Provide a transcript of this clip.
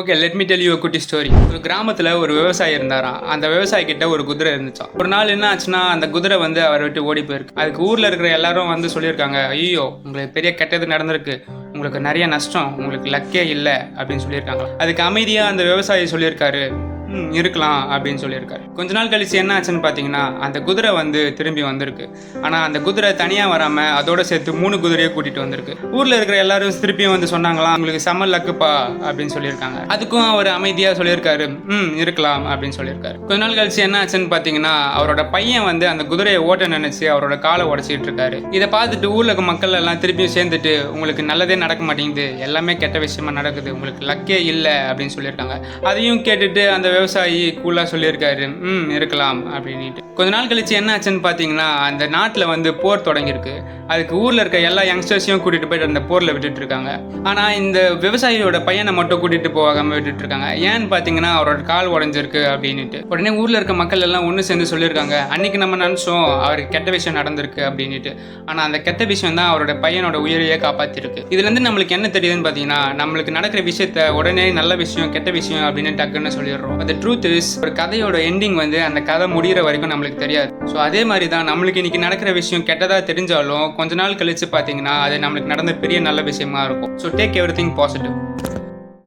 Okay, let me tell you a குட்டி story. ஒரு கிராமத்தில் ஒரு விவசாயி இருந்தாராம். அந்த விவசாயி கிட்ட ஒரு குதிரை இருந்துச்சாம். ஒரு நாள் என்ன ஆச்சுன்னா, அந்த குதிரை அவரை விட்டு ஓடி போயிருக்கு. அதுக்கு ஊரில் இருக்கிற எல்லாரும் சொல்லியிருக்காங்க, ஐயோ உங்களுக்கு பெரிய கெட்டது நடந்திருக்கு, உங்களுக்கு நிறைய நஷ்டம், உங்களுக்கு லக்கே இல்லை அப்படின்னு சொல்லியிருக்காங்க. அதுக்கு அமைதியாக அந்த விவசாயி சொல்லியிருக்காரு, இருக்கலாம் அப்படின்னு சொல்லியிருக்காரு. கொஞ்ச நாள் கழிச்சு என்ன ஆச்சுன்னு பார்த்தீங்கன்னா, அந்த குதிரை திரும்பி வந்திருக்கு. ஆனால் அந்த குதிரை தனியாக வராமல் அதோட சேர்த்து 3 குதிரையை கூட்டிகிட்டு வந்திருக்கு. ஊரில் இருக்கிற எல்லாரும் திருப்பியும் சொன்னாங்களாம், உங்களுக்கு செம்ம லக்குப்பா அப்படின்னு சொல்லியிருக்காங்க. அதுக்கும் அவர் அமைதியாக சொல்லியிருக்காரு, இருக்கலாம் அப்படின்னு சொல்லியிருக்காரு. கொஞ்ச நாள் கழிச்சு என்ன ஆச்சுன்னு பார்த்தீங்கன்னா, அவரோட பையன் அந்த குதிரையை ஓட்ட நினைச்சு அவரோட காலை உடச்சிட்டு இருக்காரு. இதை பார்த்துட்டு ஊரில் இருக்க மக்கள் எல்லாம் திருப்பியும் சேர்ந்துட்டு, உங்களுக்கு நல்லதே நடக்க மாட்டேங்குது, எல்லாமே கெட்ட விஷயமா நடக்குது, உங்களுக்கு லக்கே இல்லை அப்படின்னு சொல்லியிருக்காங்க. அதையும் கேட்டுட்டு அந்த விவசாயி கூலா சொல்லியிருக்காரு, இருக்கலாம் அப்படின்ட்டு. கொஞ்ச நாள் கழிச்சு என்ன ஆச்சுன்னு பார்த்தீங்கன்னா, அந்த நாட்டில் போர் தொடங்கியிருக்கு. அதுக்கு ஊரில் இருக்க எல்லா யங்ஸ்டர்ஸையும் கூட்டிகிட்டு போயிட்டு அந்த போரில் விட்டுட்டு இருக்காங்க. ஆனால் இந்த விவசாயியோட பையனை மட்டும் கூட்டிகிட்டு போகாமல் விட்டுட்டு இருக்காங்க. ஏன்னு பார்த்தீங்கன்னா, அவரோட கால் உடஞ்சிருக்கு அப்படின்ட்டு. உடனே ஊரில் இருக்க மக்கள் எல்லாம் ஒன்று சேர்ந்து சொல்லியிருக்காங்க, அன்னைக்கு நம்ம நினச்சோம் அவருக்கு கெட்ட விஷயம் நடந்திருக்கு அப்படின்ட்டு. ஆனால் அந்த கெட்ட விஷயம் தான் அவரோட பையனோட உயிரையே காப்பாற்றிருக்கு. இதுலேருந்து நம்மளுக்கு என்ன தெரியுதுன்னு பார்த்தீங்கன்னா, நம்மளுக்கு நடக்கிற விஷயத்த உடனே நல்ல விஷயம் கெட்ட விஷயம் அப்படின்னு டக்குன்னு சொல்லிடுறோம். அந்த ட்ரூத் இஸ், ஒரு கதையோட எண்டிங் அந்த கதை முடிகிற வரைக்கும் நம்மளுக்கு தெரியாது. ஸோ அதே மாதிரி தான் நம்மளுக்கு இன்னைக்கு நடக்கிற விஷயம் கெட்டதாக தெரிஞ்சாலும் கொஞ்ச நாள் கழிச்சு பார்த்தீங்கன்னா அது நம்மளுக்கு நடந்த பெரிய நல்ல விஷயமா இருக்கும். So take everything positive.